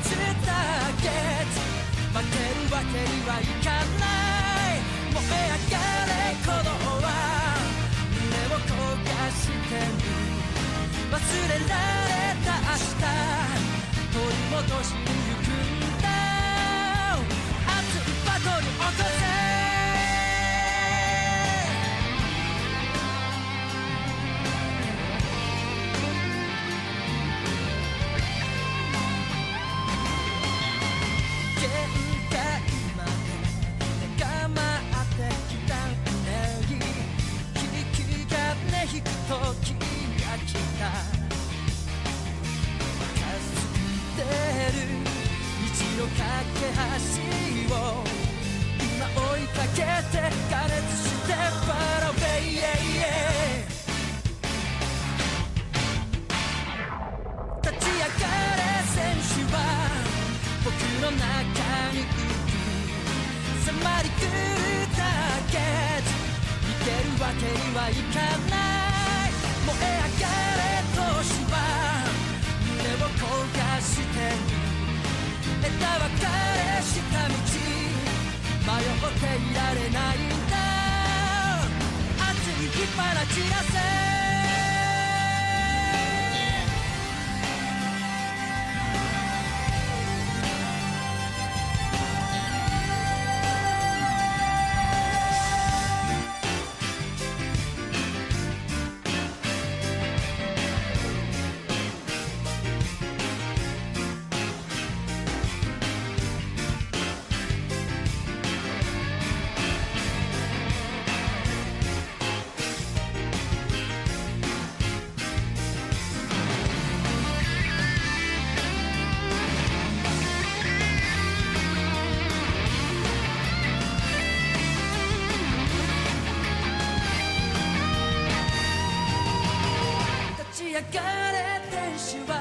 つだけ負けるわけにはいかない。燃え上がれ鼓動は胸を焦がしてる。忘れられた明日取り戻しに行くんだ。熱いバトル起こせ。時が来た。近づいてる道の架け橋を今追いかけて加熱してファラウェイ。立ち上がれ選手は僕の中にいる。迫り来るターゲット逃げるわけにはいかない。燃え上がれ闘志は胸を焦がしてる。枝分かれした道迷っていられないんだ。熱い火花散らせ。上がれ天使は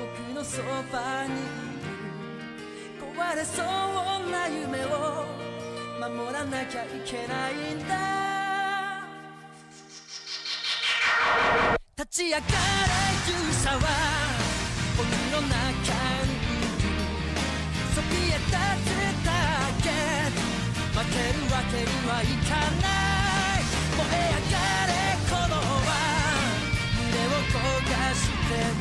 僕のそばにいる。壊れそうな夢を守らなきゃいけないんだ。立ち上がれ勇者は僕の中にいる。そびえ立つターゲット負けるわけにはいかない。燃え上がれ鼓動は焦がしてる。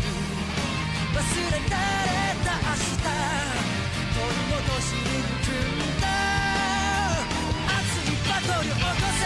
忘れられた明日取り戻しに行くんだ。熱いバトル起こせ。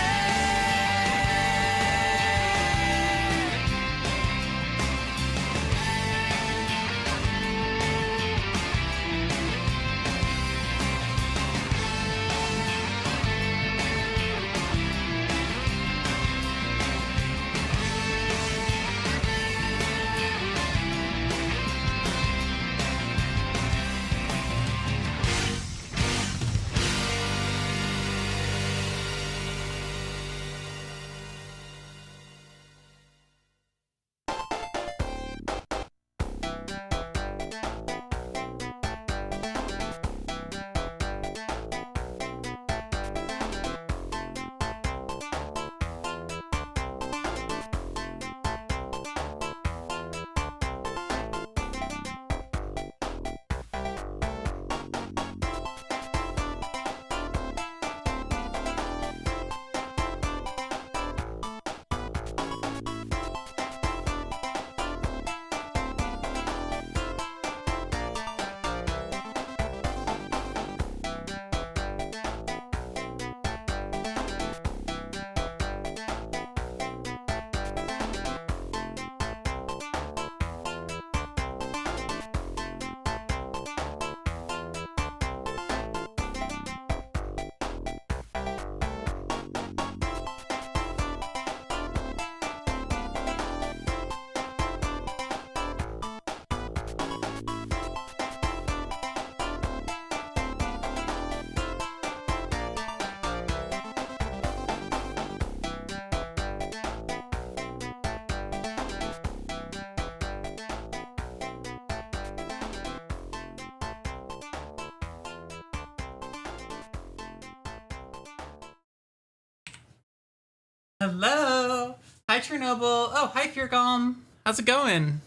Hello! Hi, Chernobyl. Oh, hi, Feargom. How's it going?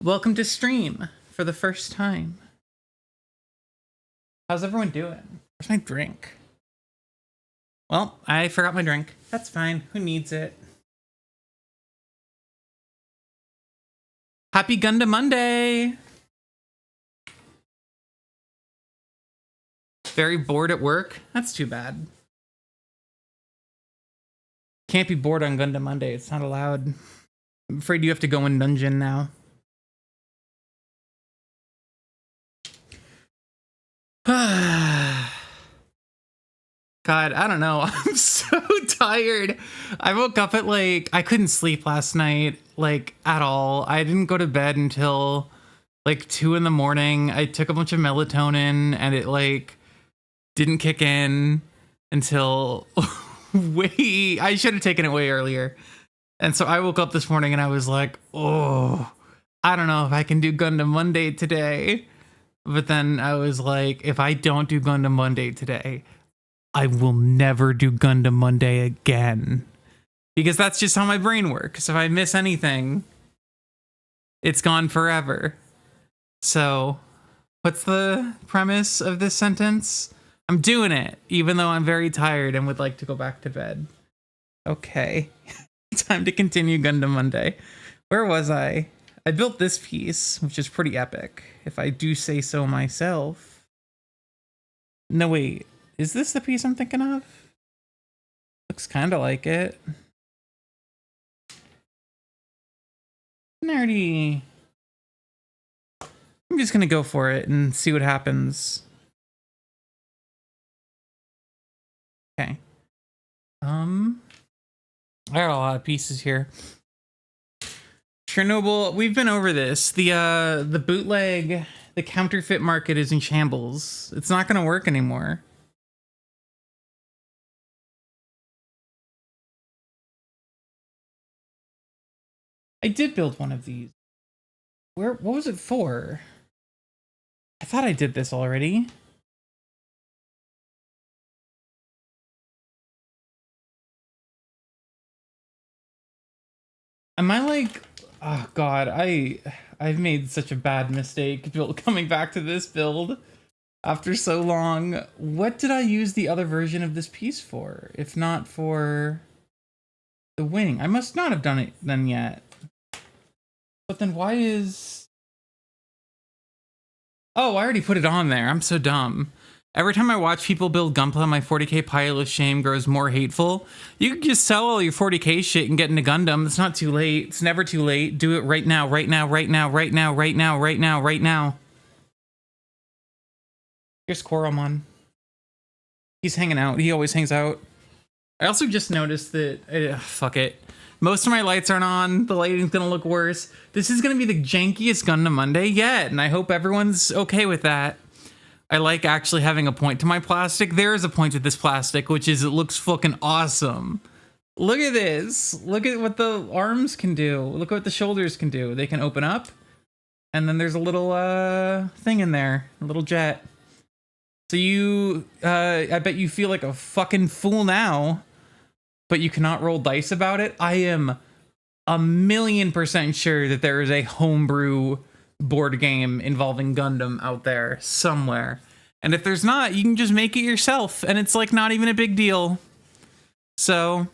Welcome to stream. for the first time. How's everyone doing? Where's my drink? Well, I forgot my drink. That's fine. Who needs it? Happy GundaMonday! Very bored at work? That's too bad. Can't be bored on GundaMonday. It's not allowed. I'm afraid you have to go in dungeon now. God, I don't know. I'm so tired. I woke up at I couldn't sleep last night, at all. I didn't go to bed until 2 in the morning. I took a bunch of melatonin and it didn't kick in until I should have taken it way earlier. And so I woke up this morning and I was like, oh, I don't know if I can do GundaMonday today. But then I was like, if I don't do GundaMonday today, I will never do GundaMonday again. Because that's just how my brain works. If I miss anything, it's gone forever. So, what's the premise of this sentence? I'm doing it, even though I'm very tired and would like to go back to bed. Okay. Time to continue GundaMonday. Where was I? I built this piece, which is pretty epic, if I do say so myself. No, wait. Is this the piece I'm thinking of? Looks kind of like it. Nerdy. I'm just gonna go for it and see what happens. Okay. I got a lot of pieces here. Chernobyl, we've been over this. The bootleg, the counterfeit market is in shambles. It's not gonna work anymore. I did build one of these. What was it for? I thought I did this already. Am I oh god, I've made such a bad mistake coming back to this build after so long. What did I use the other version of this piece for, if not for the wing? I must not have done it then yet. But then why is... Oh, I already put it on there. I'm so dumb. Every time I watch people build Gunpla, my 40k pile of shame grows more hateful. You can just sell all your 40k shit and get into Gundam. It's not too late. It's never too late. Do it right now, right now, right now, right now, right now, right now, right now. Here's Koromon. He's hanging out. He always hangs out. I also just noticed that... fuck it. Most of my lights aren't on. The lighting's gonna look worse. This is gonna be the jankiest GundaMonday yet, and I hope everyone's okay with that. I like actually having a point to my plastic. There is a point to this plastic, which is it looks fucking awesome. Look at this. Look at what the arms can do. Look what the shoulders can do. They can open up, and then there's a little thing in there, a little jet. So you, I bet you feel like a fucking fool now, but you cannot roll dice about it. I am 1,000,000% sure that there is a homebrew board game involving Gundam out there somewhere. And if there's not, you can just make it yourself, and it's not even a big deal. So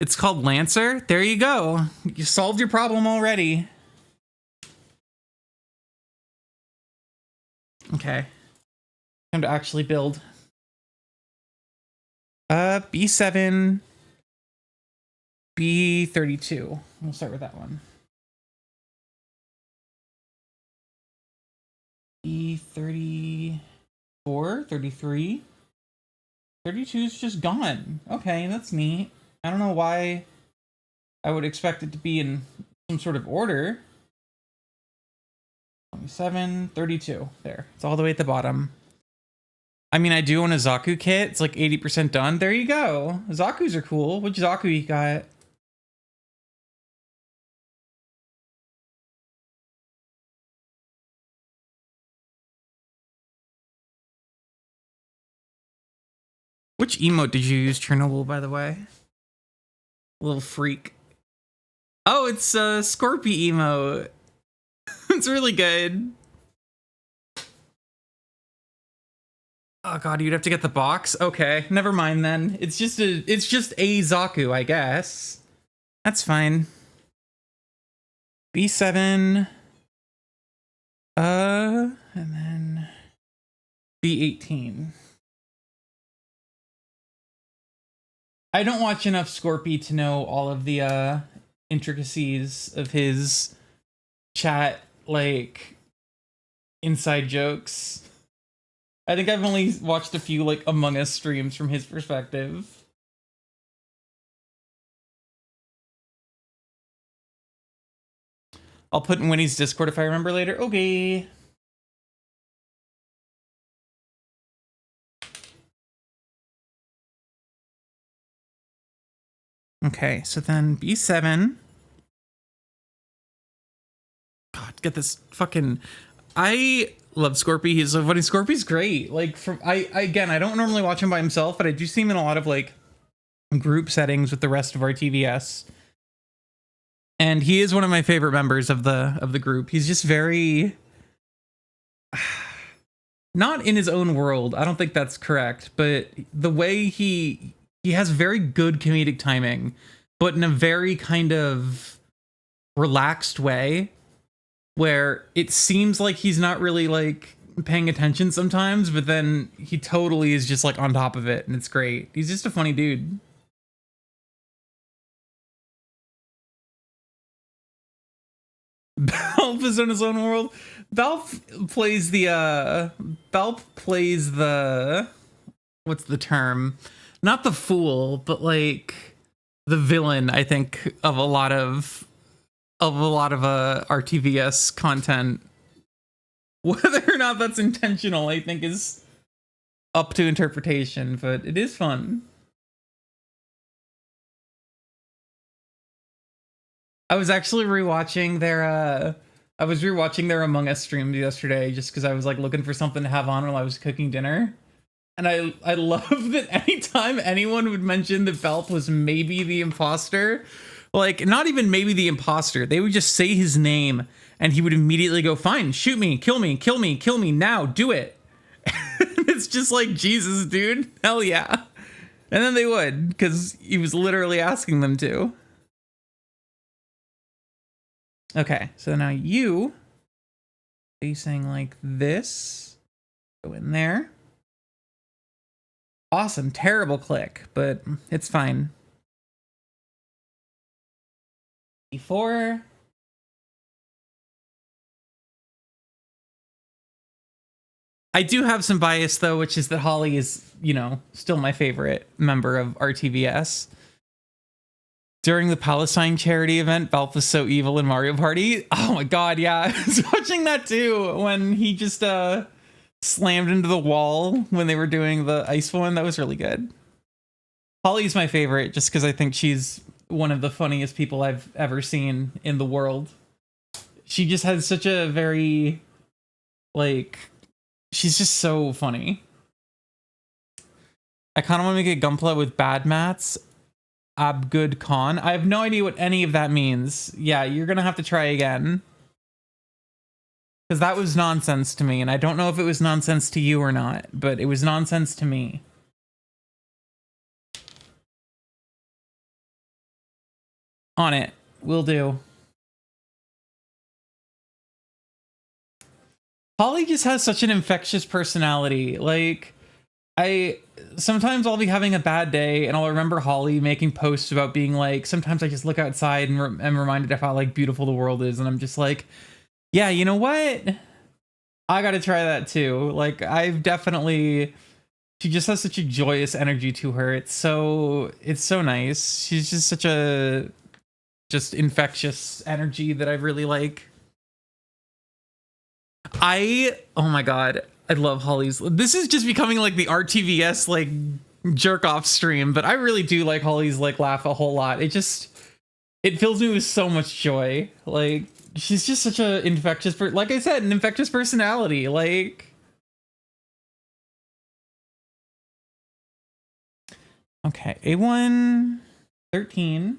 it's called Lancer. There you go. You solved your problem already. Okay. Time to actually build. B7, B32. We'll start with that one. B34, 33. 32 is just gone. Okay, that's neat. I don't know why I would expect it to be in some sort of order. 27, 32. There. It's all the way at the bottom. I mean, I do own a Zaku kit. It's 80% done. There you go. Zakus are cool. Which Zaku you got? Which emote did you use, Chernobyl, by the way? Little freak. Oh, it's a Scorpy emote. It's really good. Oh god, you'd have to get the box? Okay, never mind then. It's just a Zaku, I guess. That's fine. B7. And then B18. I don't watch enough Scorpy to know all of the intricacies of his chat, like, inside jokes. I think I've only watched a few, like, Among Us streams from his perspective. I'll put in Winnie's Discord if I remember later. Okay. Okay, so then B7. God, get this fucking... I love Scorpy. He's so funny. Scorpy's great. Like, I don't normally watch him by himself, but I do see him in a lot of, like, group settings with the rest of our TVS. And he is one of my favorite members of the group. He's just very... not in his own world. I don't think that's correct, but the way he has very good comedic timing, but in a very kind of relaxed way where it seems like he's not really like paying attention sometimes, but then he totally is just like on top of it and it's great. He's just a funny dude. Balp is in his own world. Balp plays the what's the term? Not the fool, but like the villain, I think, of a lot of RTVS content. Whether or not that's intentional, I think is up to interpretation, but it is fun. I was actually rewatching their Among Us streams yesterday just because I was like looking for something to have on while I was cooking dinner. And I love that anytime anyone would mention that Balp was maybe the imposter, like not even maybe the imposter, they would just say his name and he would immediately go, fine, shoot me, kill me, kill me, kill me now, do it. It's just like, Jesus, dude, hell yeah. And then they would, because he was literally asking them to. Okay, so now you facing like this, go in there. Awesome, terrible click, but it's fine. E4. I do have some bias though, which is that Holly is, you know, still my favorite member of RTVS. During the Palestine charity event, Balp was so evil in Mario Party. Oh my god, yeah. I was watching that too when he just slammed into the wall when they were doing the ice one. That was really good. Holly's my favorite just because I think she's one of the funniest people I've ever seen in the world. She just has such a very, like, she's just so funny. I kind of want to make a Gunpla with bad mats. Abgud Khan. I have no idea what any of that means. Yeah, you're gonna have to try again. Because that was nonsense to me, and I don't know if it was nonsense to you or not, but it was nonsense to me. On it. Will do. Holly just has such an infectious personality. Like, sometimes I'll be having a bad day and I'll remember Holly making posts about being like, sometimes I just look outside and am reminded of how like beautiful the world is, and I'm just like, yeah, you know what? I gotta try that too. Like, I've definitely, she just has such a joyous energy to her. It's so nice. She's just such a just infectious energy that I really like. Oh my god, I love Holly's. This is just becoming like the RTVS like jerk off stream, but I really do like Holly's like laugh a whole lot. It fills me with so much joy. Like, she's just such a infectious, like I said, an infectious personality. Like, okay, A1 13.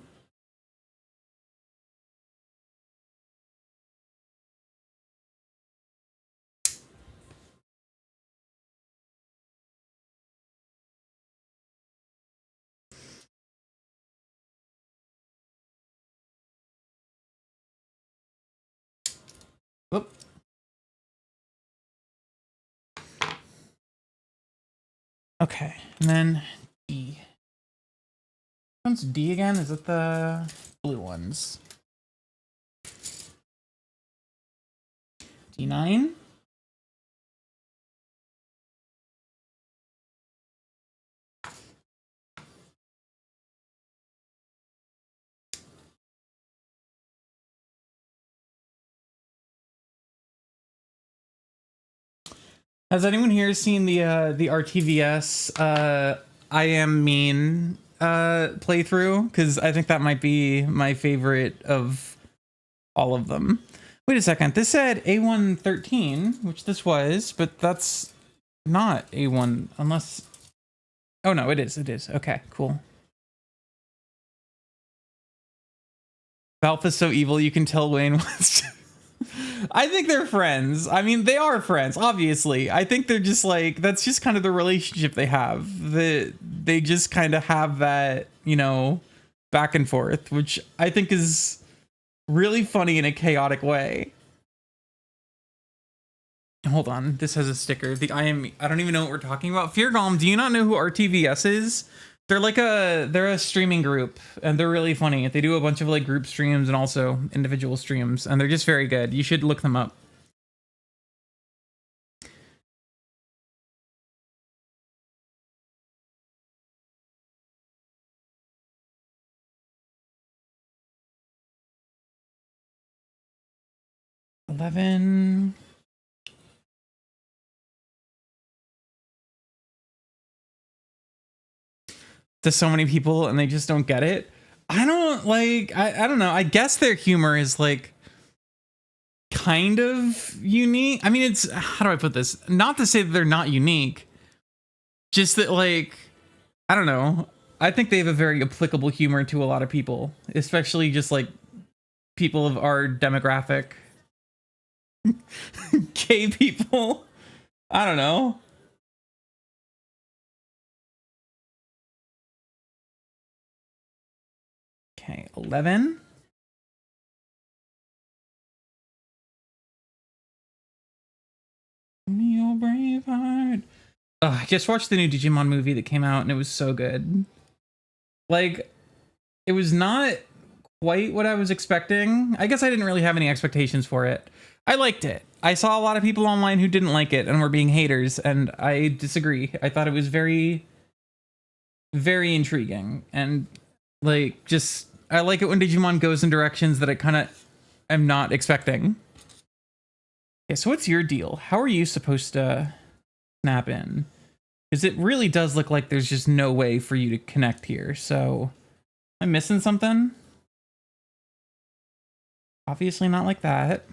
Okay, and then D. Which one's D again? Is it the blue ones? D9? Has anyone here seen the RTVS I Am Mean playthrough? Because I think that might be my favorite of all of them. Wait a second. This said A113, which this was, but that's not A1 unless... Oh no, it is. It is. Okay, cool. Alpha's so evil you can tell Wayne was... I think they're friends. I mean, they are friends, obviously. I think they're just like, that's just kind of the relationship they have. They just kind of have that, you know, back and forth, which I think is really funny in a chaotic way. Hold on, this has a sticker. The I don't even know what we're talking about. Fear Golem, do you not know who RTVS is? They're a streaming group, and they're really funny. They do a bunch of like group streams and also individual streams, and they're just very good. You should look them up. $11. To so many people and they just don't get it. I don't like, I don't know. I guess their humor is like kind of unique. I mean, it's, how do I put this? Not to say that they're not unique, just that like, I don't know. I think they have a very applicable humor to a lot of people, especially just like people of our demographic. Gay people. I don't know. Okay, 11. Your brave heart. I just watched the new Digimon movie that came out and it was so good. Like, it was not quite what I was expecting. I guess I didn't really have any expectations for it. I liked it. I saw a lot of people online who didn't like it and were being haters, and I disagree. I thought it was very, very intriguing. And, like, just, I like it when Digimon goes in directions that I kind of am not expecting. Okay, so what's your deal? How are you supposed to snap in? Because it really does look like there's just no way for you to connect here. So, am I missing something? Obviously not like that.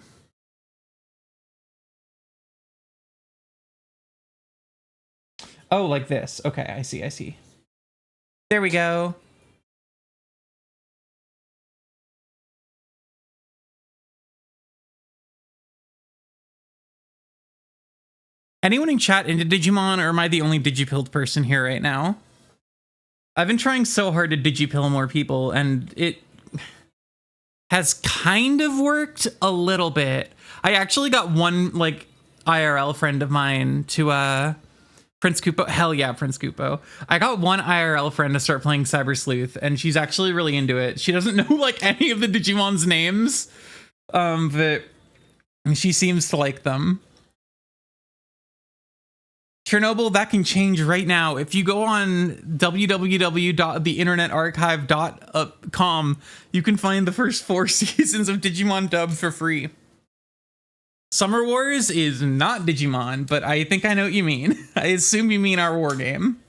Oh, like this. Okay, I see, I see. There we go. Anyone in chat into Digimon, or am I the only Digipilled person here right now? I've been trying so hard to Digipill more people, and it has kind of worked a little bit. I actually got one, like, IRL friend of mine to, Prince Kupo. Hell yeah, Prince Kupo. I got one IRL friend to start playing Cyber Sleuth, and she's actually really into it. She doesn't know, like, any of the Digimon's names, but she seems to like them. Chernobyl, that can change right now. If you go on www.theinternetarchive.com, you can find the first 4 seasons of Digimon dubbed for free. Summer Wars is not Digimon, but I think I know what you mean. I assume you mean our war game.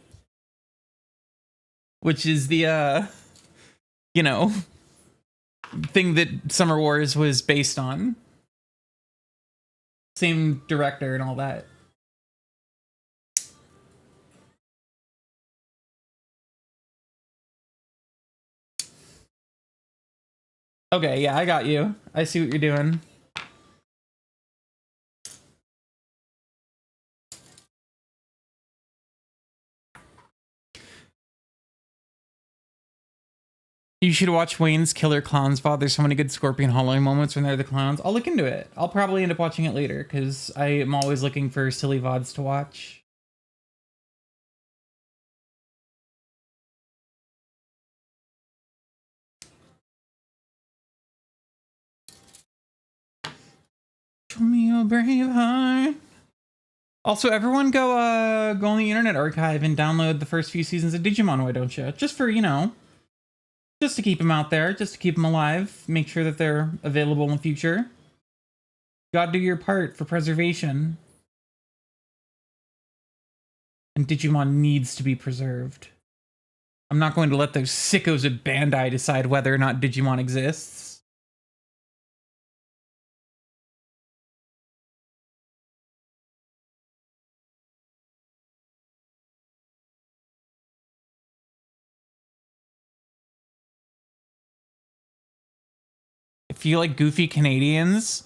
Which is the, you know, thing that Summer Wars was based on. Same director and all that. Okay, yeah, I got you. I see what you're doing. You should watch Wayne's Killer Clowns Pod. There's so many good Scorpion Hollowing moments when they're the clowns. I'll look into it. I'll probably end up watching it later because I am always looking for silly VODs to watch. Oh, Braveheart. Also, everyone go on the Internet Archive and download the first few seasons of Digimon, why don't you? Just for, just to keep them out there, just to keep them alive, make sure that they're available in the future. You gotta do your part for preservation. And Digimon needs to be preserved. I'm not going to let those sickos at Bandai decide whether or not Digimon exists. I feel like goofy Canadians.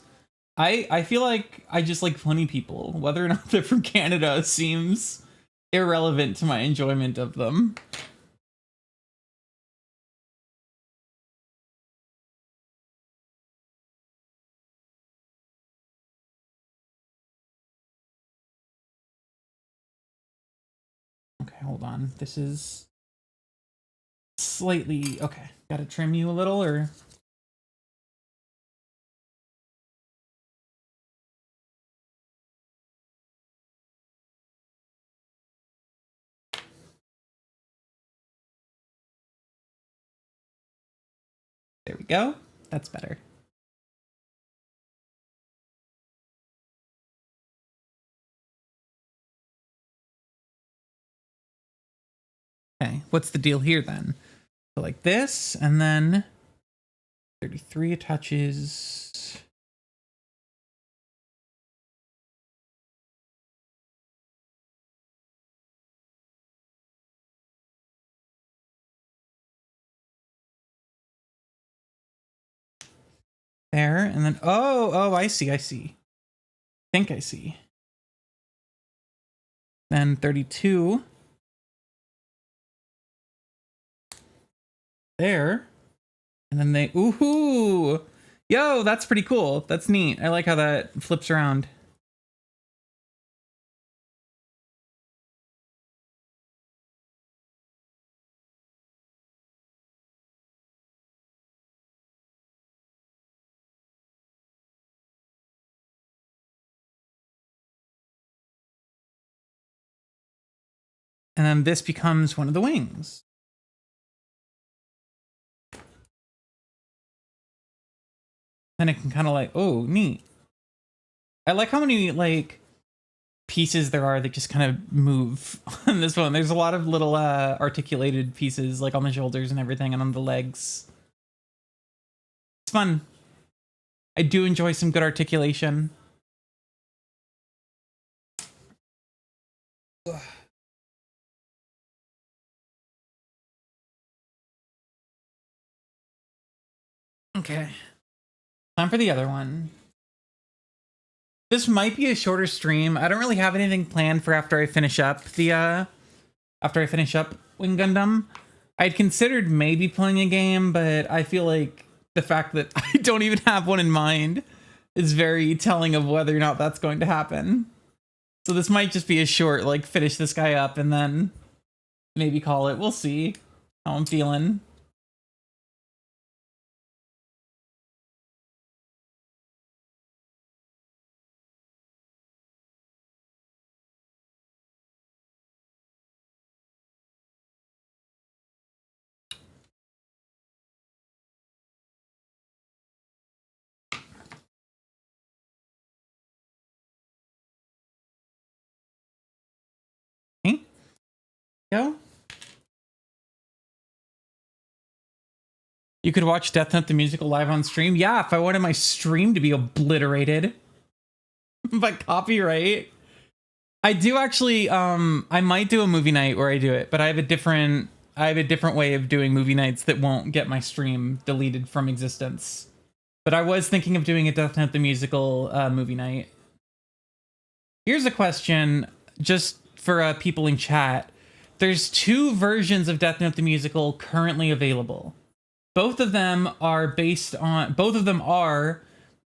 I feel like I just like funny people. Whether or not they're from Canada seems irrelevant to my enjoyment of them. Okay, hold on. This is slightly... Okay, gotta trim you a little, or... There we go. That's better. Okay, what's the deal here then? So like this, and then 33 attaches. There, and then, oh, I see. I think I see. Then 32. There. And then they, ooh, yo, that's pretty cool. That's neat. I like how that flips around. And then this becomes one of the wings. Then it can kind of like, oh, neat. I like how many like pieces there are that just kind of move on this one. There's a lot of little articulated pieces like on the shoulders and everything and on the legs. It's fun. I do enjoy some good articulation. Okay. Time for the other one. This might be a shorter stream. I don't really have anything planned for after I finish up the Wing Gundam. I'd considered maybe playing a game, but I feel like the fact that I don't even have one in mind is very telling of whether or not that's going to happen. So this might just be a short, like, finish this guy up and then maybe call it. We'll see how I'm feeling. Go. You could watch Death Note the musical live on stream. Yeah, if I wanted my stream to be obliterated by copyright. I do actually I might do a movie night where I do it, but I have a different way of doing movie nights that won't get my stream deleted from existence. But I was thinking of doing a Death Note the musical movie night. Here's a question just for people in chat. There's 2 versions of Death Note the musical currently available. Both of them are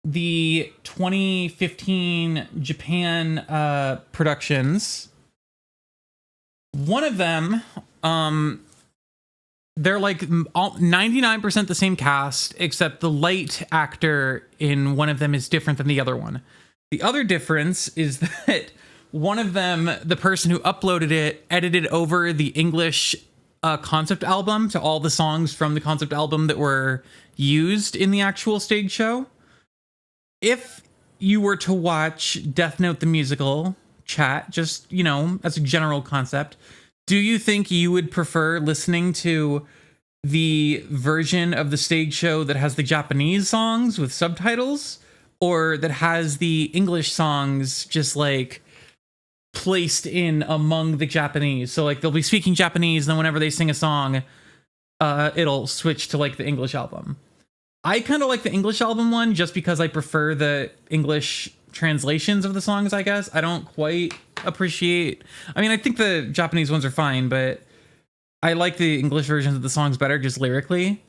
the 2015 Japan productions. One of them, they're like 99% the same cast, except the light actor in one of them is different than the other one. The other difference is that one of them, the person who uploaded it, edited over the English concept album to all the songs from the concept album that were used in the actual stage show. If you were to watch Death Note the musical, chat, just, you know, as a general concept, do you think you would prefer listening to the version of the stage show that has the Japanese songs with subtitles, or that has the English songs just like placed in among the Japanese? So like they'll be speaking Japanese, and then whenever they sing a song, it'll switch to like the English album. I kind of like the English album one just because I prefer the English translations of the songs, I guess. I don't quite appreciate... I mean, I think the Japanese ones are fine, but I like the English versions of the songs better just lyrically.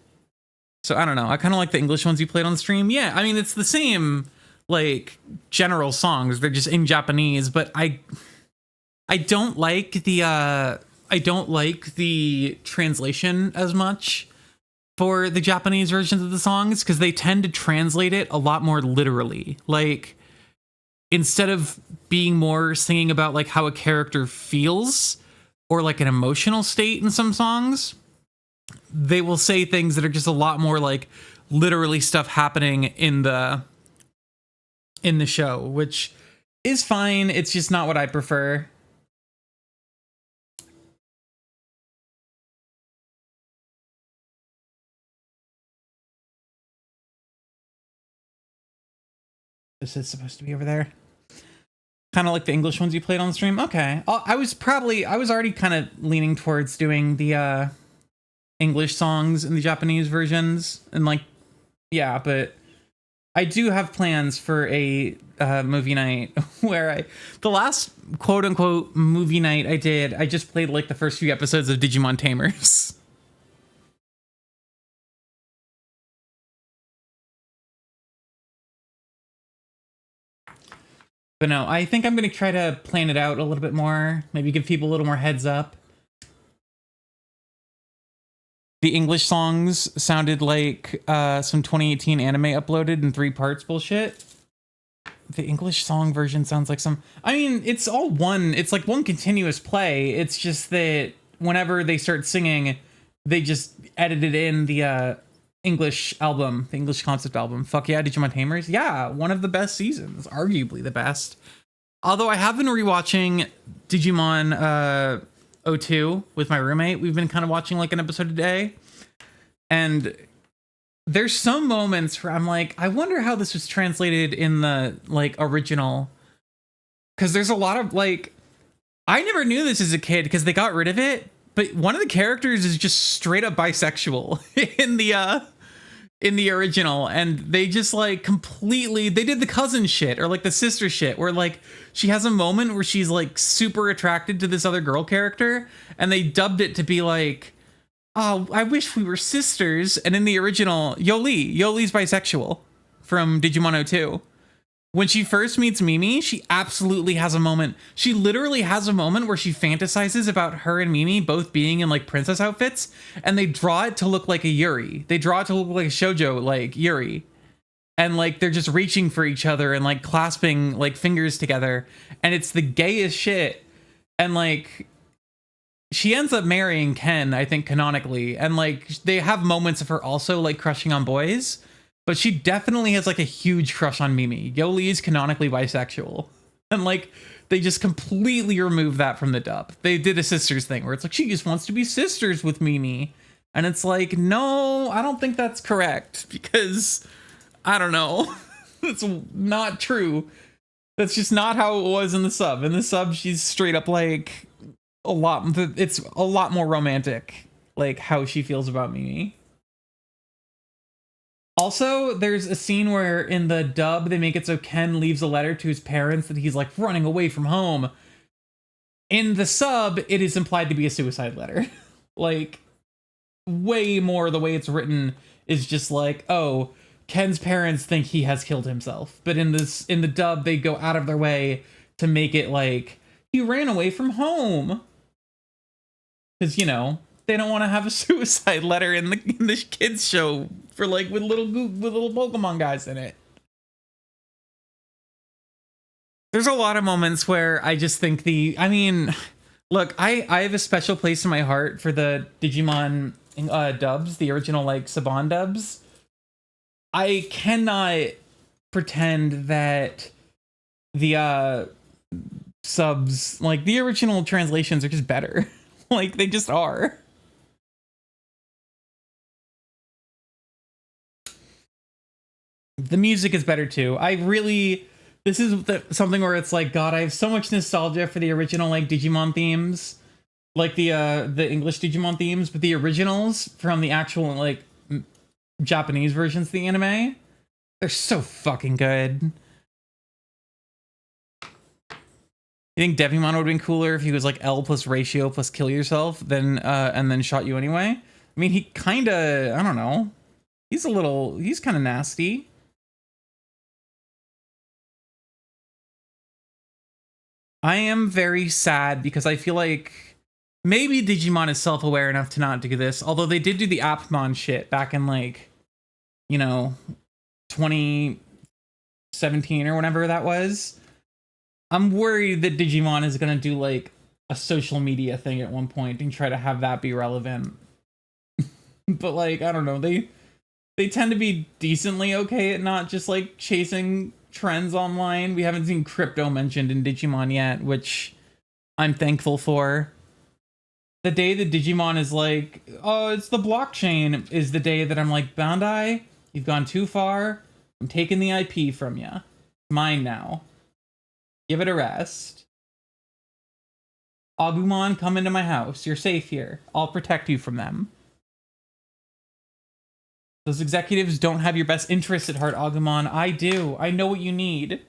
So I don't know. I kind of like the English ones you played on the stream. Yeah, I mean, it's the same, like, general songs. They're just in Japanese, but I don't like the translation as much for the Japanese versions of the songs, because they tend to translate it a lot more literally. Like, instead of being more singing about like how a character feels or like an emotional state in some songs, they will say things that are just a lot more like literally stuff happening in the show, which is fine. It's just not what I prefer. This is supposed to be over there. Kind of like the English ones you played on the stream. Okay. I was already kind of leaning towards doing the English songs and the Japanese versions. And like, yeah, but I do have plans for a movie night where the last quote unquote movie night I did, I just played like the first few episodes of Digimon Tamers. But no, I think I'm going to try to plan it out a little bit more. Maybe give people a little more heads up. The English songs sounded like some 2018 anime uploaded in 3 parts bullshit. The English song version sounds like some... I mean, it's all one... It's like one continuous play. It's just that whenever they start singing, they just edited in the English album, the English concept album. Fuck yeah, Digimon Tamers. Yeah, one of the best seasons. Arguably the best. Although I have been rewatching Digimon 02 with my roommate. We've been kind of watching like an episode a day. And there's some moments where I'm like, I wonder how this was translated in the like original. Because there's a lot of like... I never knew this as a kid because they got rid of it. But one of the characters is just straight up bisexual in the original, and they just like completely, they did the cousin shit or like the sister shit where like she has a moment where she's like super attracted to this other girl character, and they dubbed it to be like, oh, I wish we were sisters. And in the original, Yoli's bisexual from Digimon 02. When she first meets Mimi, she absolutely has a moment. She literally has a moment where she fantasizes about her and Mimi both being in like princess outfits, and they draw it to look like a Yuri. They draw it to look like a shoujo, like Yuri. And like they're just reaching for each other and like clasping like fingers together. And it's the gayest shit. And like she ends up marrying Ken, I think, canonically. And like they have moments of her also like crushing on boys. But she definitely has like a huge crush on Mimi. Yoli is canonically bisexual. And like, they just completely removed that from the dub. They did a sisters thing where it's like, she just wants to be sisters with Mimi. And it's like, no, I don't think that's correct. Because, I don't know. It's not true. That's just not how it was in the sub. In the sub, she's straight up like, it's a lot more romantic. Like, how she feels about Mimi. Also, there's a scene where in the dub, they make it so Ken leaves a letter to his parents that he's like running away from home. In the sub, it is implied to be a suicide letter. Like, way more the way it's written is just like, oh, Ken's parents think he has killed himself. But in the dub, they go out of their way to make it like, he ran away from home. Because, you know, they don't want to have a suicide letter in the kids show for like with little Pokemon guys in it. There's a lot of moments where I just think I mean, look, I have a special place in my heart for the Digimon dubs, the original like Saban dubs. I cannot pretend that the subs, like the original translations, are just better. Like they just are. The music is better too. This is something where it's like, God, I have so much nostalgia for the original like Digimon themes, like the English Digimon themes, but the originals from the actual like Japanese versions of the anime, they're so fucking good. You think Devimon would have been cooler if he was like L plus ratio plus kill yourself, then and then shot you anyway? I mean, he kind of, I don't know. He's kind of nasty. I am very sad because I feel like maybe Digimon is self-aware enough to not do this, although they did do the Appmon shit back in like, 2017 or whenever that was. I'm worried that Digimon is going to do like a social media thing at one point and try to have that be relevant. But like, I don't know, they tend to be decently okay at not just like chasing trends online. We haven't seen crypto mentioned in Digimon yet, which I'm thankful for. The day that Digimon is like, oh, it's the blockchain, is the day that I'm like, Bandai, you've gone too far. I'm taking the IP from you. It's mine now. Give it a rest. Agumon, come into my house. You're safe here. I'll protect you from them. Those executives don't have your best interests at heart, Agumon. I do. I know what you need.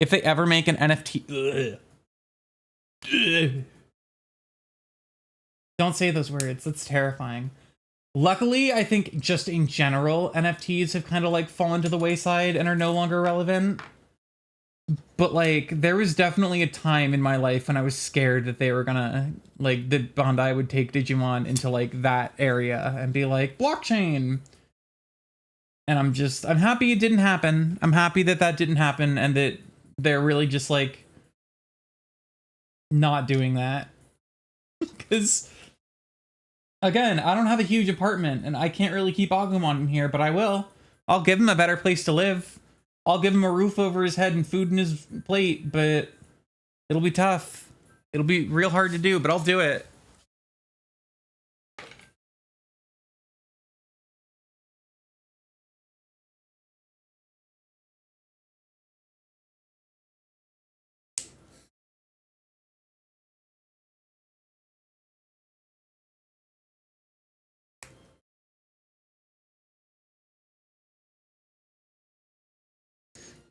If they ever make an NFT... Ugh. Ugh. Don't say those words. That's terrifying. Luckily, I think just in general, NFTs have kind of like fallen to the wayside and are no longer relevant. But like, there was definitely a time in my life when I was scared that they were gonna, like, that Bandai would take Digimon into like that area and be like, blockchain. And I'm happy it didn't happen. I'm happy that that didn't happen and that they're really just like not doing that. Because again, I don't have a huge apartment and I can't really keep Agumon in here, but I will. I'll give him a better place to live. I'll give him a roof over his head and food in his plate, but it'll be tough. It'll be real hard to do, but I'll do it.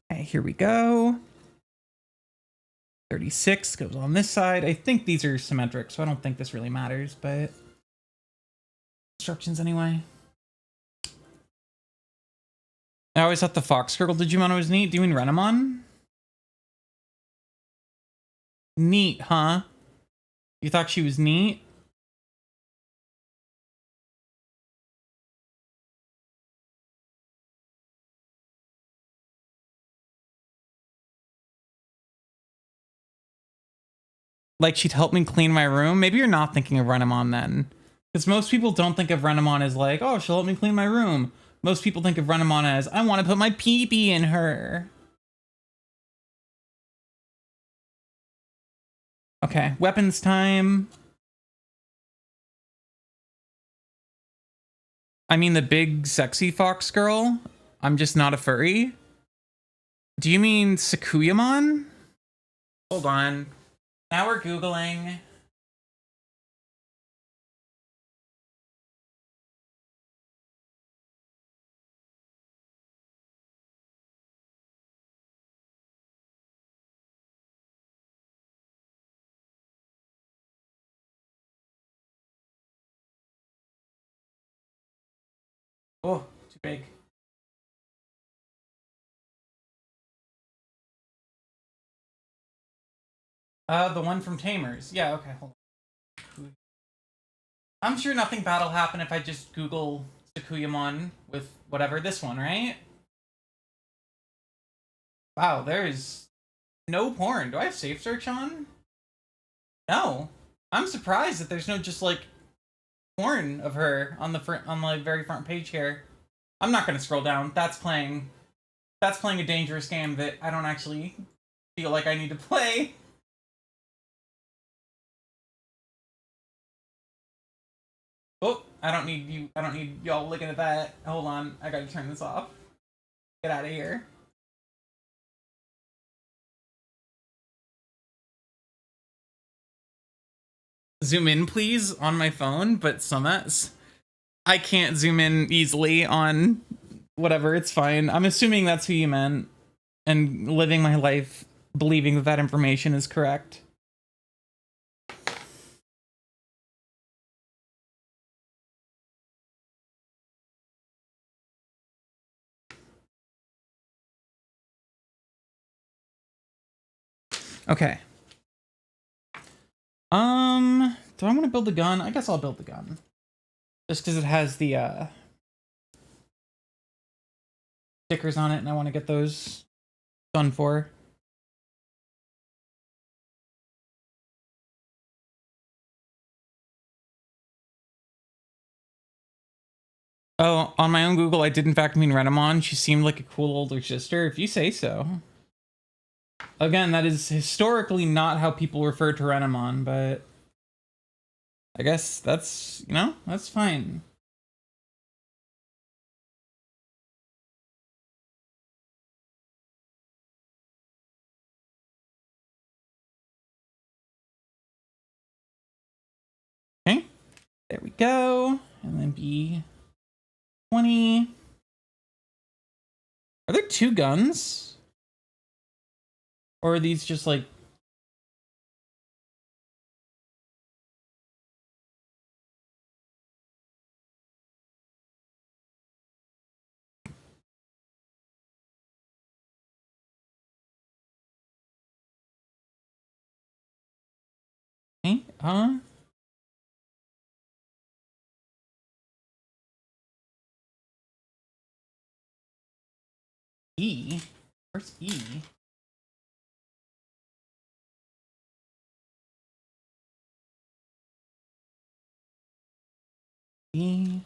Okay, here we go. 36 goes on this side. I think these are symmetric, so I don't think this really matters, but instructions anyway. I always thought the Fox Girl Digimon was neat. Do you mean Renamon? Neat, huh? You thought she was neat? Like she'd help me clean my room? Maybe you're not thinking of Renamon then. Because most people don't think of Renamon as like, oh, she'll help me clean my room. Most people think of Renamon as, I want to put my pee-pee in her. Okay, weapons time. I mean the big sexy fox girl? I'm just not a furry? Do you mean Sakuyamon? Hold on. Now we're Googling. Oh, too big. The one from Tamers. Yeah, okay, hold on. I'm sure nothing bad will happen if I just Google Sakuyamon with whatever, this one, right? Wow, there's no porn. Do I have safe search on? No. I'm surprised that there's no just like porn of her on the on the very front page here. I'm not gonna scroll down. That's playing a dangerous game that I don't actually feel like I need to play. Oh, I don't need y'all looking at that. Hold on, I gotta turn this off. Get out of here. Zoom in, please, on my phone, but I can't zoom in easily on whatever. It's fine. I'm assuming that's who you meant, and living my life believing that that information is correct. Okay. Do I want to build the gun? I guess I'll build the gun. Just because it has the stickers on it and I want to get those done for. Oh, on my own Google, I did in fact mean Renamon. She seemed like a cool older sister, if you say so. Again, that is historically not how people refer to Renamon, but I guess that's, you know, that's fine. Okay, there we go. And then B20. Are there two guns? Or are these just like... Okay, E? Where's E? E?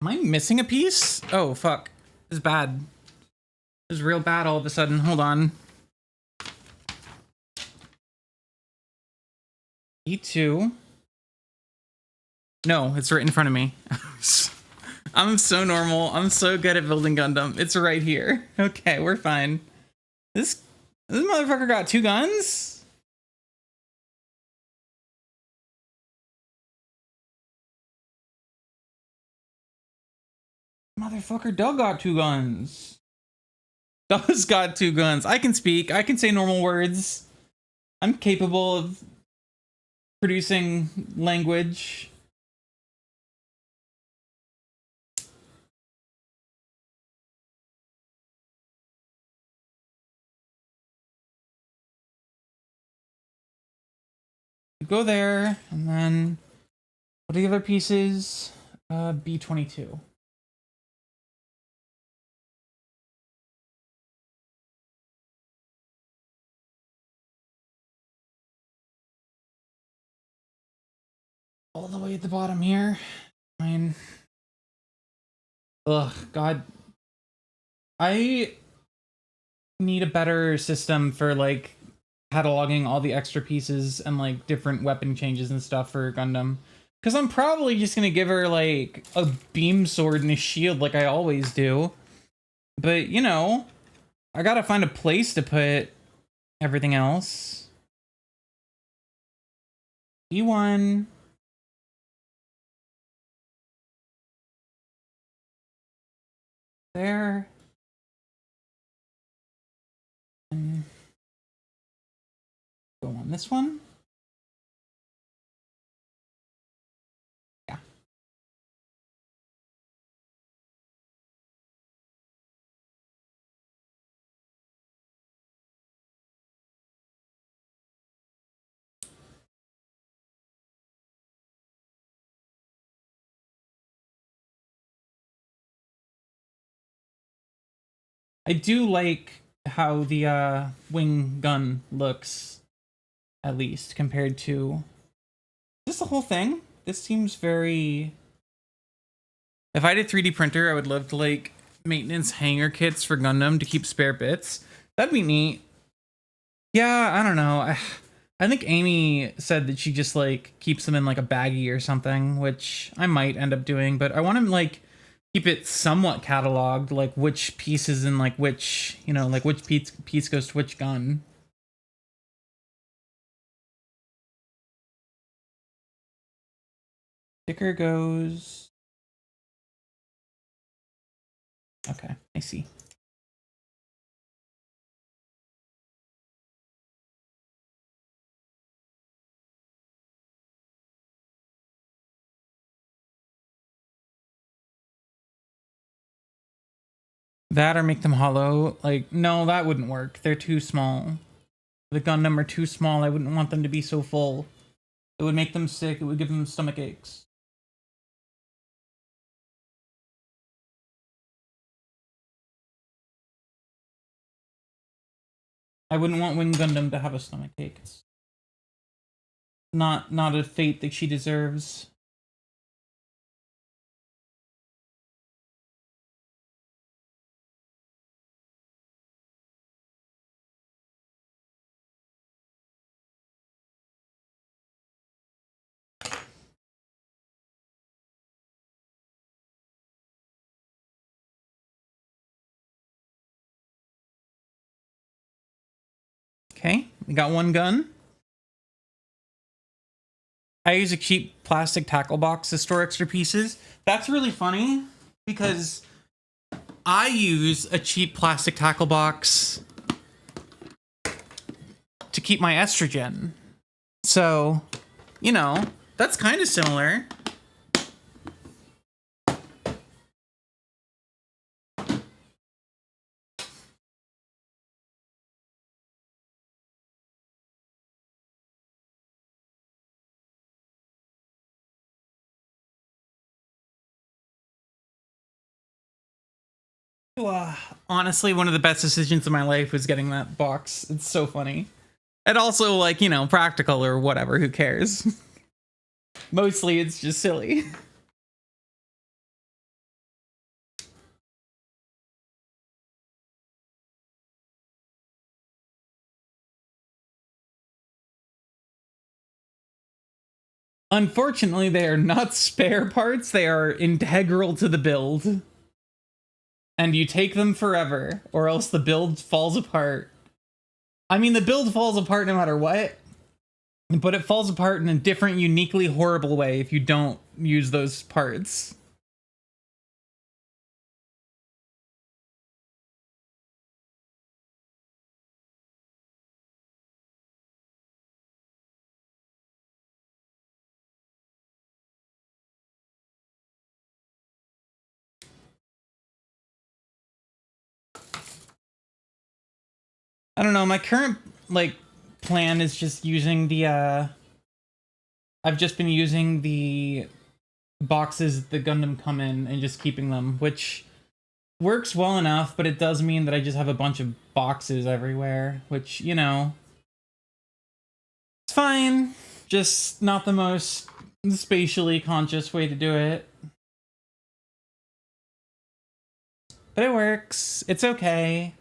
Am I missing a piece? Oh, fuck. This is bad. This is real bad all of a sudden. Hold on. E2. No, it's right in front of me. I'm so normal. I'm so good at building Gundam. It's right here. Okay, we're fine. This motherfucker got two guns? Motherfucker Doug got two guns. Doug's got two guns. I can speak. I can say normal words. I'm capable of producing language. Go there, and then what are the other pieces? B22. All the way at the bottom here. Fine. Ugh, God. I need a better system for like cataloging all the extra pieces and like different weapon changes and stuff for Gundam. Because I'm probably just gonna give her like a beam sword and a shield like I always do. But you know, I gotta find a place to put everything else. E1. There. And go on this one. Yeah. I do like how the wing gun looks, at least compared to just the whole thing. This seems very. If I had a 3D printer, I would love to like maintenance hanger kits for Gundam to keep spare bits. That'd be neat. Yeah, I don't know. I think Amy said that she just like keeps them in like a baggie or something, which I might end up doing, but I want to like keep it somewhat cataloged, like which pieces and like which, you know, like which piece goes to which gun. Sticker goes. Okay, I see. That or make them hollow. Like, no, that wouldn't work. They're too small. The Gundam are too small. I wouldn't want them to be so full. It would make them sick. It would give them stomach aches. I wouldn't want Wing Gundam to have a stomach ache. It's not a fate that she deserves. Okay, we got one gun. I use a cheap plastic tackle box to store extra pieces. That's really funny because I use a cheap plastic tackle box to keep my estrogen. So, you know, that's kind of similar. Honestly, one of the best decisions of my life was getting that box. It's so funny. And also, like, you know, practical or whatever. Who cares? Mostly, it's just silly. Unfortunately, they are not spare parts. They are integral to the build. And you take them forever, or else the build falls apart. I mean, the build falls apart no matter what, but it falls apart in a different, uniquely horrible way if you don't use those parts. I don't know, my current, like, plan is just using the, I've just been using the boxes the Gundam come in and just keeping them, which works well enough, but it does mean that I just have a bunch of boxes everywhere, which, you know, it's fine. Just not the most spatially conscious way to do it. But it works. It's okay.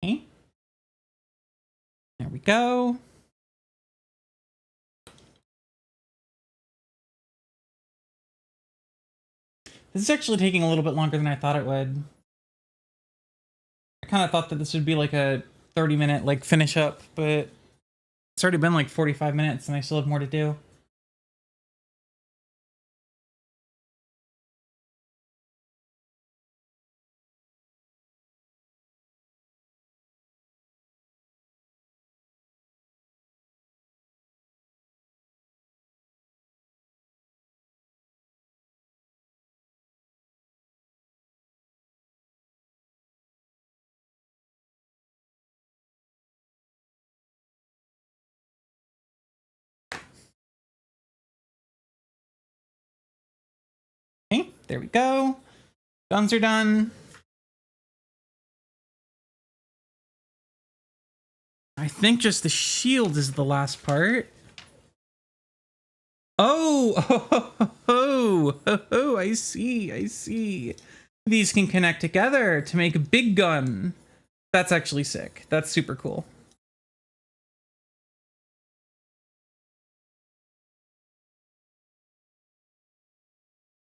Okay. There we go. This is actually taking a little bit longer than I thought it would. I kind of thought that this would be like a 30-minute like finish up, but it's already been like 45 minutes and I still have more to do. There we go. Guns are done. I think just the shield is the last part. Oh, I see. These can connect together to make a big gun. That's actually sick. That's super cool.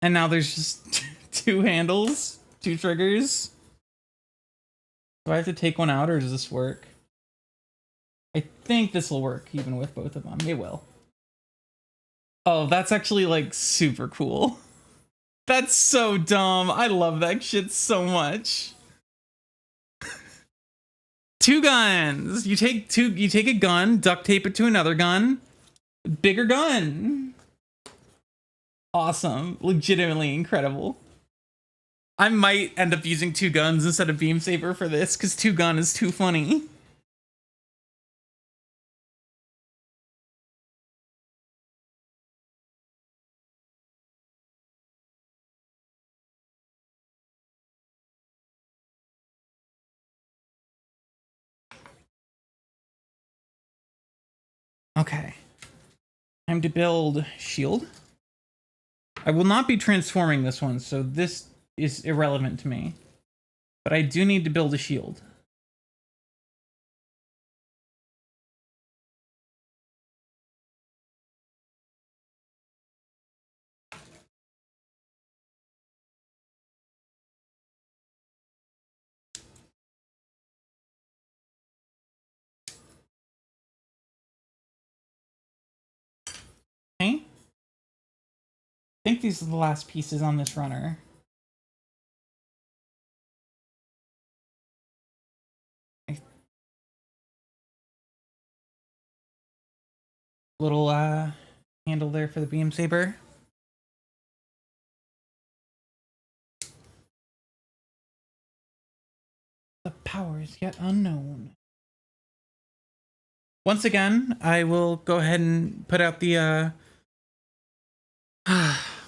And now there's just two handles, two triggers. Do I have to take one out or does this work? I think this will work even with both of them. It will. Oh, that's actually like super cool. That's so dumb. I love that shit so much. Two guns. You take a gun, duct tape it to another gun. Bigger gun. Awesome. Legitimately incredible. I might end up using two guns instead of beam saber for this because two gun is too funny. Okay. Time to build shield. I will not be transforming this one, so this is irrelevant to me. But I do need to build a shield. Okay. I think these are the last pieces on this runner. Little handle there for the beam saber. The power is yet unknown. Once again, I will go ahead and put out the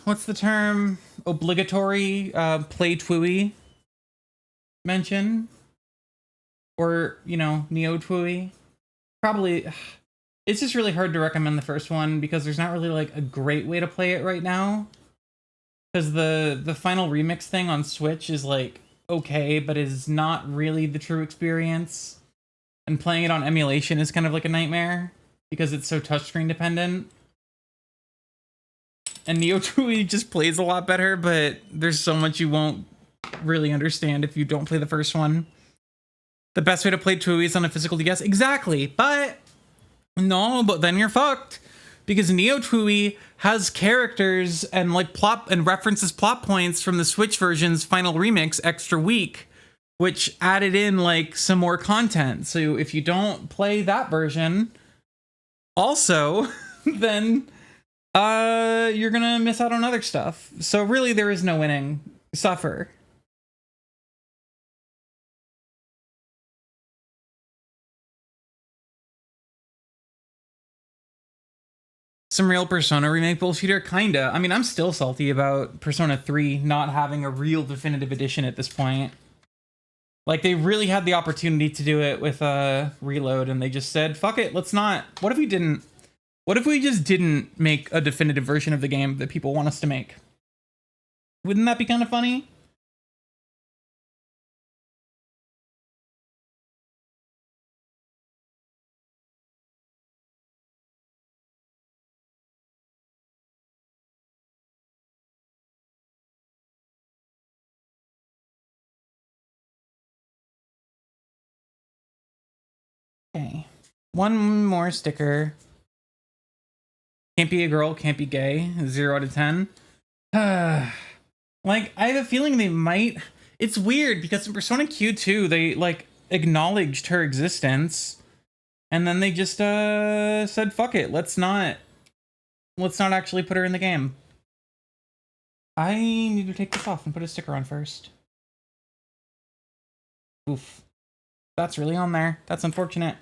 what's the term? Obligatory play Twooey mention. Or, you know, Neo Twooey. Probably it's just really hard to recommend the first one because there's not really like a great way to play it right now. Because the final remix thing on Switch is like okay, but is not really the true experience. And playing it on emulation is kind of like a nightmare because it's so touchscreen dependent. And Neo Twooey just plays a lot better, but there's so much you won't really understand if you don't play the first one. The best way to play Twooey is on a physical DS. Exactly, but no, but then you're fucked. Because Neo Twooey has characters and like plot and references plot points from the Switch version's final remix Extra Week, which added in like some more content. So if you don't play that version, also, then you're gonna miss out on other stuff. So really there is no winning. Suffer. Some real Persona remake bullshitter? Kinda. I mean, I'm still salty about Persona 3 not having a real definitive edition at this point. Like, they really had the opportunity to do it with Reload, and they just said, fuck it, let's not. What if we didn't? What if we just didn't make a definitive version of the game that people want us to make? Wouldn't that be kind of funny? Okay. One more sticker. Can't be a girl, can't be gay. 0 out of 10. Like, I have a feeling they might. It's weird because in Persona Q2, they like acknowledged her existence, and then they just said, "Fuck it, let's not actually put her in the game." I need to take this off and put a sticker on first. Oof, that's really on there. That's unfortunate.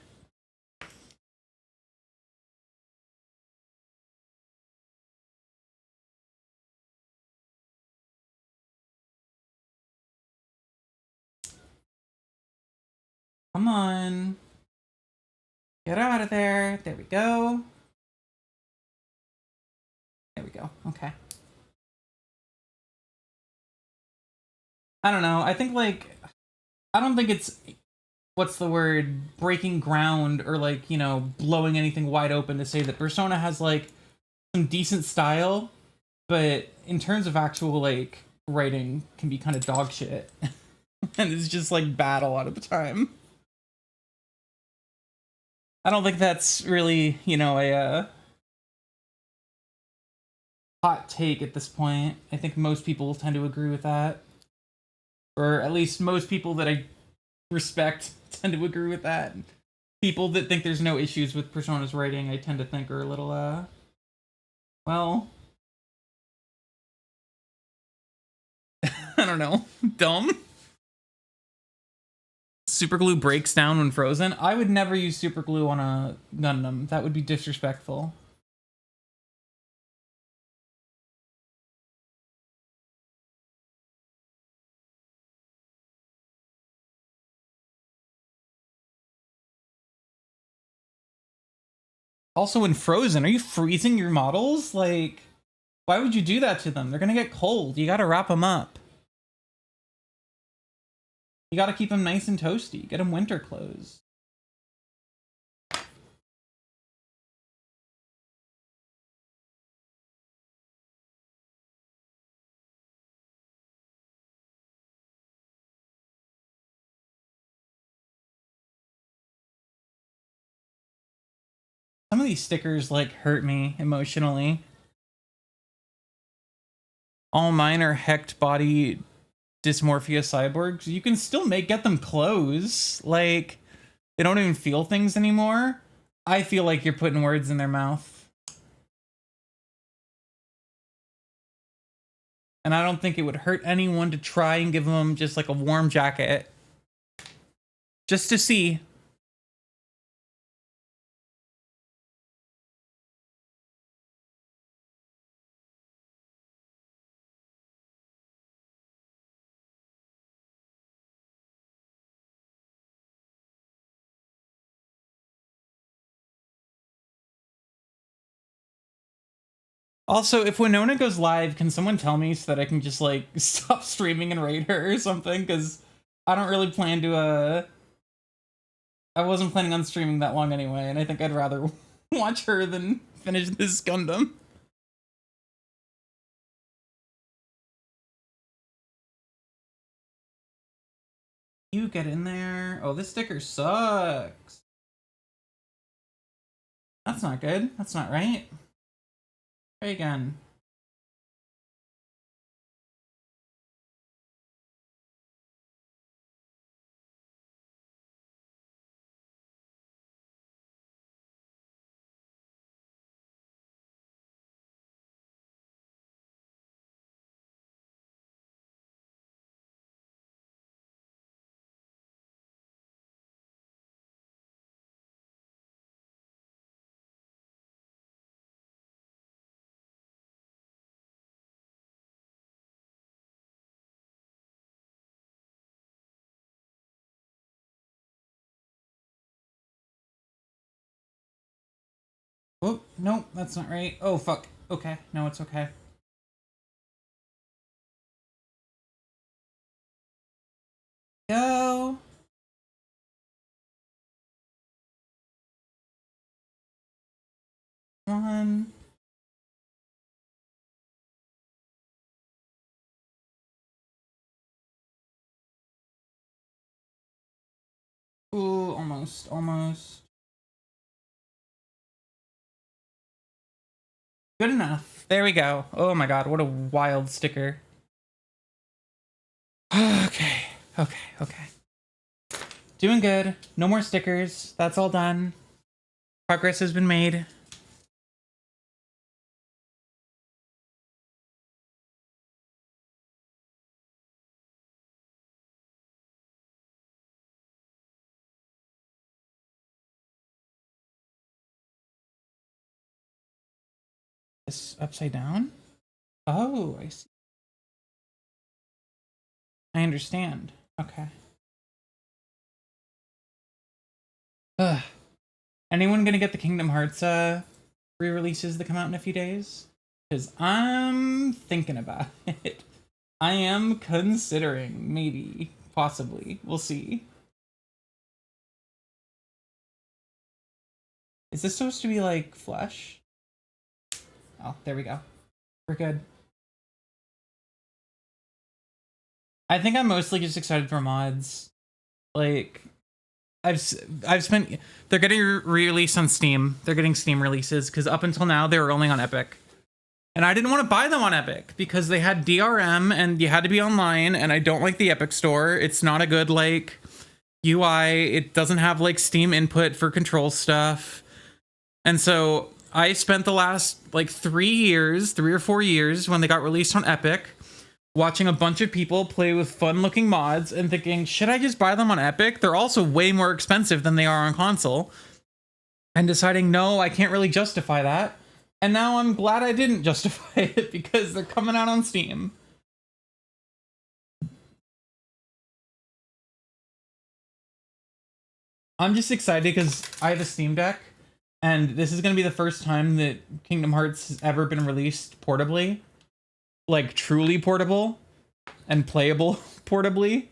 Come on. Get out of there. There we go. There we go. Okay. I don't know. I think, like, I don't think it's, what's the word, breaking ground or, like, you know, blowing anything wide open to say that Persona has, like, some decent style, but in terms of actual, like, writing can be kind of dog shit. And it's just, like, bad a lot of the time. I don't think that's really, you know, a hot take at this point. I think most people tend to agree with that. Or at least most people that I respect tend to agree with that. People that think there's no issues with Persona's writing, I tend to think are a little, well, I don't know, dumb. Superglue breaks down when frozen. I would never use superglue on a Gundam. That would be disrespectful. Also, in Frozen, are you freezing your models? Like, why would you do that to them? They're gonna get cold. You gotta wrap them up. You gotta keep them nice and toasty. Get them winter clothes. Some of these stickers, like, hurt me emotionally. All mine are hecked body dysmorphia cyborgs. You can still get them clothes. Like, they don't even feel things anymore. I feel like you're putting words in their mouth. And I don't think it would hurt anyone to try and give them just like a warm jacket. Just to see. Also, if Winona goes live, can someone tell me so that I can just, like, stop streaming and raid her or something? Because I don't really plan to, I wasn't planning on streaming that long anyway, and I think I'd rather watch her than finish this Gundam. You get in there. Oh, this sticker sucks. That's not good. That's not right. Try again. Oh, no, that's not right. Oh, fuck. Okay, no, it's okay. Go. One. Ooh, almost, almost. Good enough. There we go. Oh my god, what a wild sticker. Okay, okay, okay. Doing good. No more stickers. That's all done. Progress has been made. This upside down? Oh, I see. I understand. Okay. Ugh. Anyone gonna get the Kingdom Hearts re-releases that come out in a few days? Because I'm thinking about it. I am considering, maybe, possibly. We'll see. Is this supposed to be like flesh? Oh, there we go. We're good. I think I'm mostly just excited for mods. Like, I've spent. They're getting re-released on Steam. They're getting Steam releases because up until now they were only on Epic, and I didn't want to buy them on Epic because they had DRM and you had to be online. And I don't like the Epic Store. It's not a good like UI. It doesn't have like Steam input for control stuff, and so I spent the last like 3 or 4 years when they got released on Epic, watching a bunch of people play with fun-looking mods and thinking, should I just buy them on Epic? They're also way more expensive than they are on console. And deciding, no, I can't really justify that. And now I'm glad I didn't justify it because they're coming out on Steam. I'm just excited because I have a Steam Deck, and this is going to be the first time that Kingdom Hearts has ever been released portably. Like, truly portable and playable portably.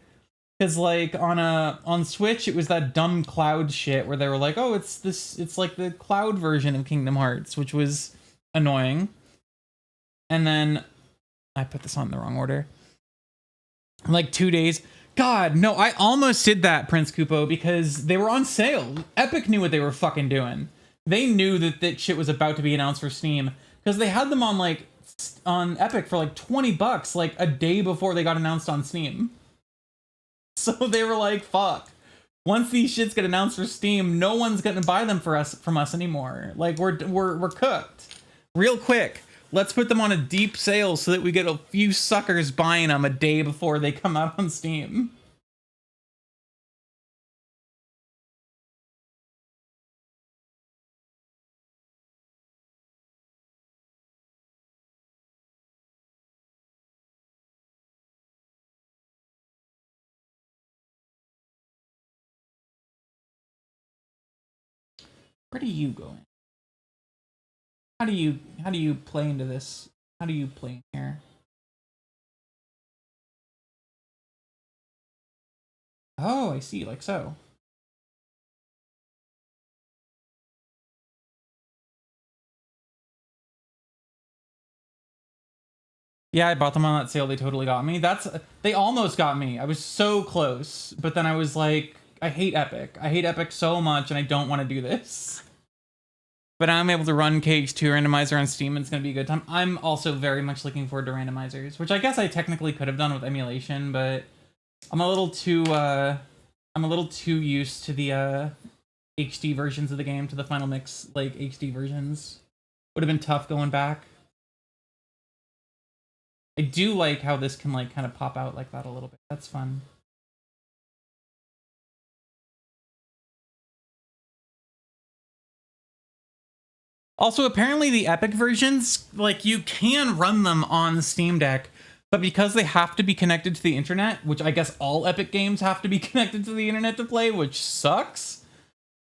Because like on Switch it was that dumb cloud shit where they were like, oh, it's like the cloud version of Kingdom Hearts, which was annoying. And then I put this on in the wrong order. Like 2 days. God, no, I almost did that, Prince Kupo, because they were on sale. Epic knew what they were fucking doing. They knew that that shit was about to be announced for Steam because they had them on like on Epic for like $20 like a day before they got announced on Steam. So they were like, fuck. Once these shits get announced for Steam, no one's gonna buy them from us anymore. Like we're cooked. Real quick, let's put them on a deep sale so that we get a few suckers buying them a day before they come out on Steam. Where do you go in? How do you play into this? How do you play in here? Oh, I see, like so. Yeah, I bought them on that sale. They totally got me. They almost got me. I was so close, but then I was like, I hate Epic. I hate Epic so much, and I don't want to do this. But now I'm able to run KH2 randomizer on Steam, and it's going to be a good time. I'm also very much looking forward to randomizers, which I guess I technically could have done with emulation, but I'm a little too used to the HD versions of the game, to the Final Mix like HD versions. Would have been tough going back. I do like how this can like kind of pop out like that a little bit. That's fun. Also, apparently the Epic versions, like you can run them on the Steam Deck, but because they have to be connected to the internet, which I guess all Epic games have to be connected to the internet to play, which sucks,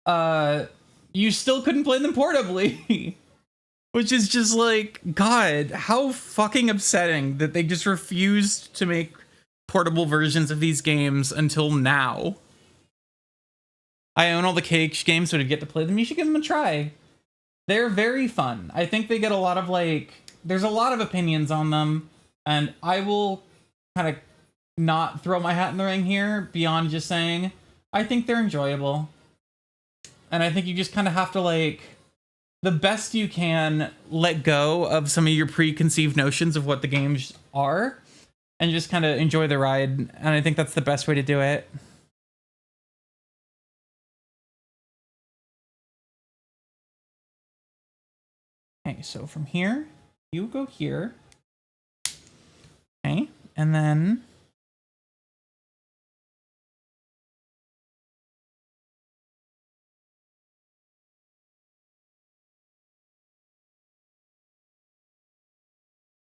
you still couldn't play them portably. Which is just like, God, how fucking upsetting that they just refused to make portable versions of these games until now. I own all the KH games, so to get to play them, you should give them a try. They're very fun. I think they get a lot of like, there's a lot of opinions on them, and I will kind of not throw my hat in the ring here beyond just saying, I think they're enjoyable. And I think you just kind of have to like, the best you can let go of some of your preconceived notions of what the games are and just kind of enjoy the ride. And I think that's the best way to do it. Okay, so from here, you go here. Okay, and then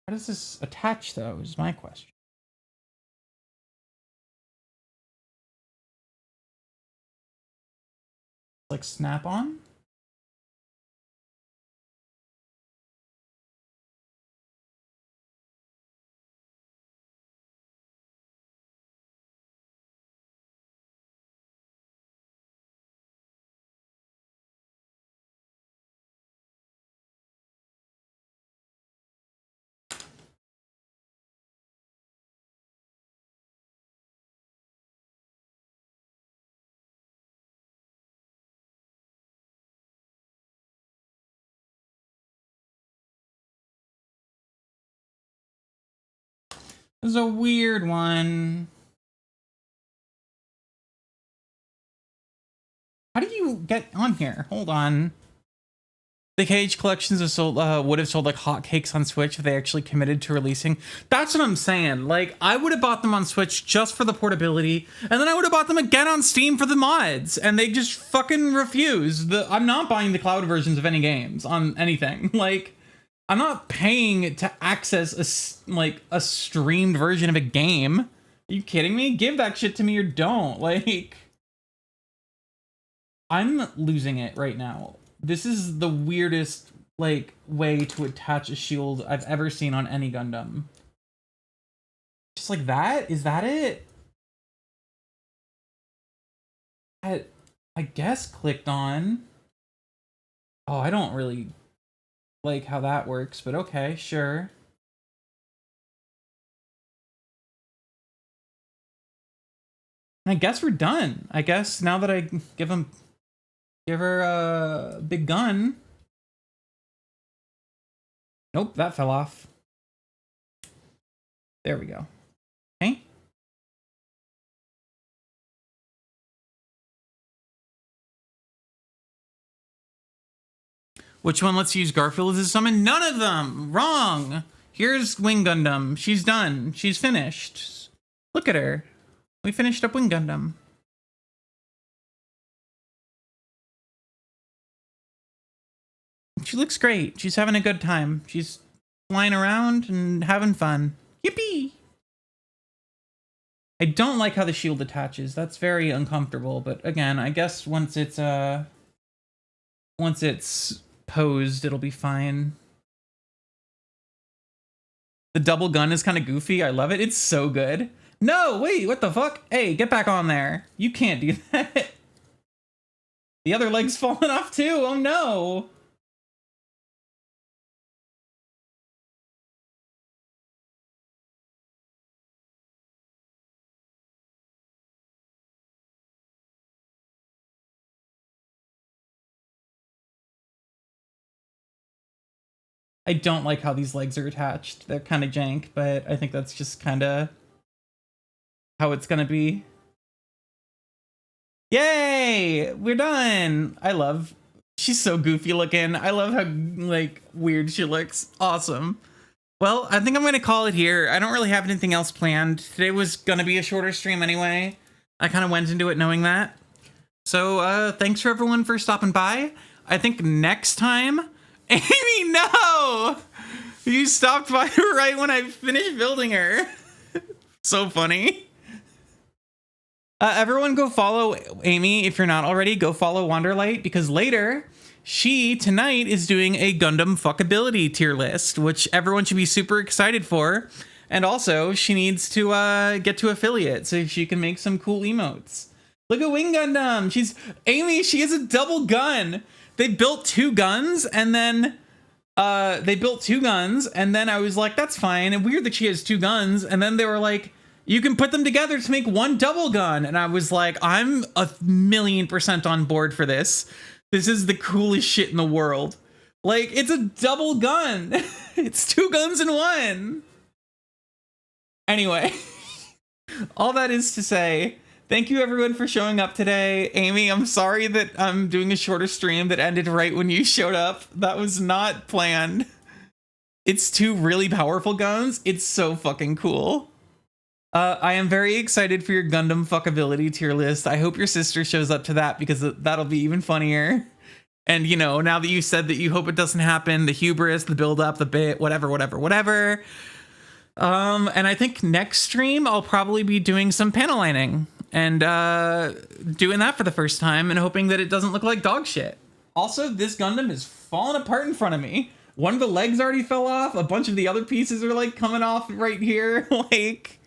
how does this attach though, is my question. like snap on. This is a weird one. How do you get on here? Hold on. The KH collections have sold, would have sold like hotcakes on Switch if they actually committed to releasing. That's what I'm saying. Like, I would have bought them on Switch just for the portability, and then I would have bought them again on Steam for the mods, and they just fucking refuse. I'm not buying the cloud versions of any games on anything. Like, I'm not paying to access a streamed version of a game. Are you kidding me? Give that shit to me or don't. Like, I'm losing it right now. This is the weirdest, like, way to attach a shield I've ever seen on any Gundam. Just like that? Is that it? I guess clicked on. Oh, I don't really like how that works, but okay, sure. I guess we're done. I guess now that I give her a big gun. Nope, that fell off. There we go. Okay. Which one lets you use Garfield as a summon? None of them! Wrong! Here's Wing Gundam. She's done. She's finished. Look at her. We finished up Wing Gundam. She looks great. She's having a good time. She's flying around and having fun. Yippee! I don't like how the shield attaches. That's very uncomfortable, but again, I guess once it's posed, it'll be fine. The double gun is kind of goofy. I love it. It's so good. No, wait, what the fuck? Hey, get back on there. You can't do that. The other leg's falling off too. Oh no. I don't like how these legs are attached. They're kind of jank, but I think that's just kind of how it's gonna be. Yay! We're done! She's so goofy looking. I love how, like, weird she looks. Awesome. Well, I think I'm gonna call it here. I don't really have anything else planned. Today was gonna be a shorter stream anyway. I kind of went into it knowing that. So, thanks for everyone for stopping by. I think next time... Amy, no! You stopped by right when I finished building her. So funny. Everyone go follow Amy if you're not already. Go follow Wanderlight because later she tonight is doing a Gundam fuckability tier list, which everyone should be super excited for. And also she needs to get to affiliate so she can make some cool emotes. Look at Wing Gundam. She has a double gun. They built two guns and then I was like, that's fine. And weird that she has two guns. And then they were like, you can put them together to make one double gun. And I was like, I'm 1,000,000% on board for this. This is the coolest shit in the world. Like, it's a double gun. It's two guns in one. Anyway, all that is to say, thank you everyone for showing up today. Amy, I'm sorry that I'm doing a shorter stream that ended right when you showed up. That was not planned. It's two really powerful guns. It's so fucking cool. I am very excited for your Gundam fuckability tier list. I hope your sister shows up to that because that'll be even funnier. And, you know, now that you said that you hope it doesn't happen, the hubris, the build up, the bit, whatever. And I think next stream I'll probably be doing some panel lining. and doing that for the first time and hoping that it doesn't look like dog shit. Also, this Gundam is falling apart in front of me. One of the legs already fell off. A bunch of the other pieces are like coming off right here. Like,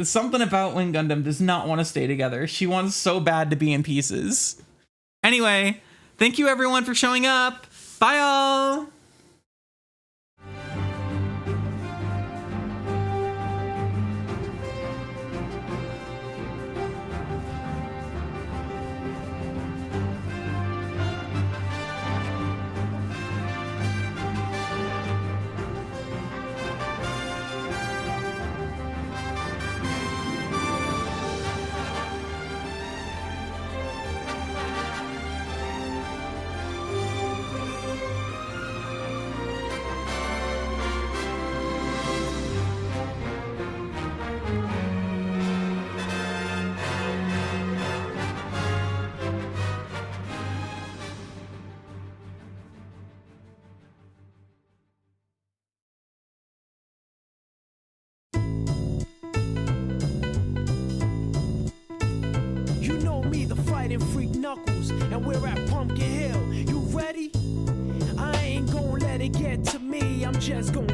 something about Wing Gundam does not want to stay together. She wants so bad to be in pieces. Anyway, thank you everyone for showing up. Bye all. You know me, the fighting freak Knuckles, and we're at Pumpkin Hill. You ready? I ain't gonna let it get to me. I'm just gonna